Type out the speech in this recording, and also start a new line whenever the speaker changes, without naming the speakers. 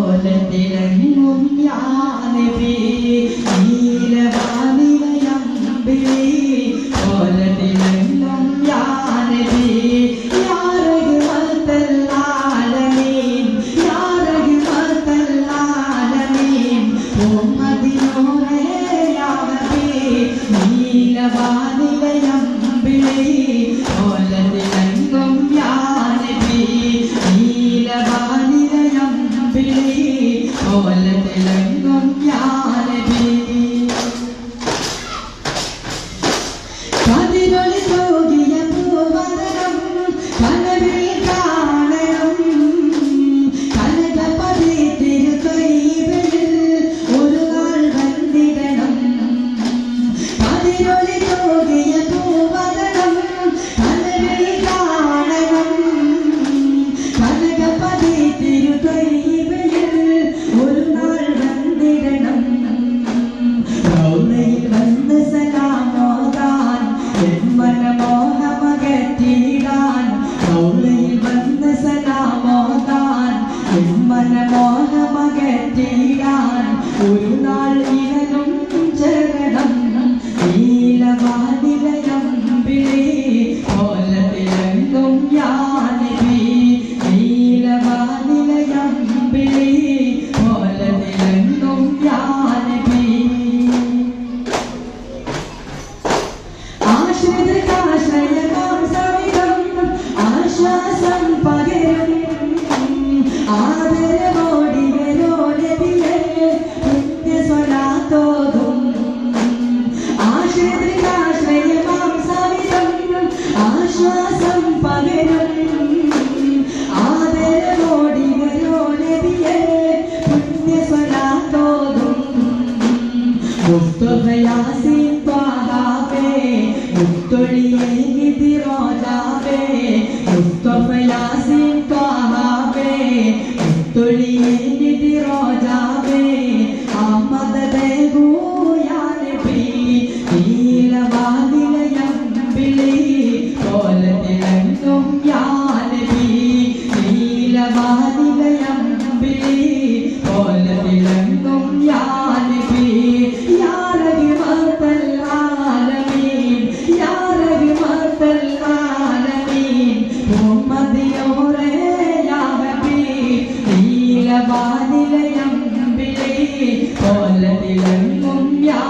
ഓലത്തിലങ്ങും യാനബി നീലവാനിലയമ്പിളി ഓലത്തിലങ്ങും യാനബി യാ റഹ്മത്തൽ ആലമീൻ യാ റഹ്മത്തൽ ആലമീൻ ഉമ്മദിനോരേ യാ നബി നീലവാനിലയമ്പിളി ഓലത്തിലങ്ങും യാനബി ഓലത്തിലങ്ങും യാനബി കതിരൊളി തൂകിയ പൂവദനം കനവിൽ കാണണം കനകപതി തിരുകൈകളിൽ ഒരു നാൾ വന്നിടണം കതിരൊളി തൂകിയ പൂവദനം കനവിൽ കാണണം കനകപതി തിരുകൈകളിൽ ഒരു നാൾ വന്നിടണം റൗളയിൽ വന്ന് സലാമോദാൻ എൻ മനമോഹമകറ്റിടാൻ റൗളയിൽ വന്ന് സലാമോദാൻ എൻ മനമോഹമകറ്റിടാൻ ഒരു നാൾ ഇവനും ചേരണം നീലവാനിലയമ്പിളി ഓലത്തിലങ്ങും യാനബി നീലവാനിലയമ്പിളി ഓലത്തിലങ്ങും യാനബി ആശ്രിതർക്കാശ്രയമാം സവിധം ആശ്വാസം പകരും ആദരവോടി വരോ നബിയേ പുണ്യസ്വലാത്തോതും ആശ്രിതർക്കാശ്രയമാം സവിധം ആശ്വാസം പകരും ആദരവോടി വരോ നബിയേ പുണ്യസ്വലാത്തോതും മുസ്തഫ യാസീൻ ത്വാഹാവേ മുത്തൊളിയേ നിധി റോജാവേ മുസ്തഫ യാസീൻ ത്വാഹാവേ മുത്തൊളിയേ നിധി റോജാവേ ആമദദേഹു യാ നബി നീലവാനിലയമ്പിളി ഓലത്തിലങ്ങും യാ നബി നീലവാനിലയമ്പിളി ഓലത്തിലങ്ങും യാ നബി യാ റഹ്മത്തൽ ആലമീൻ യാ റഹ്മത്തൽ ആലമീൻ ഉമ്മദിയോരേ യാ നബി നീലവാനിലയമ്പിളി ഓലത്തിലങ്ങും യാ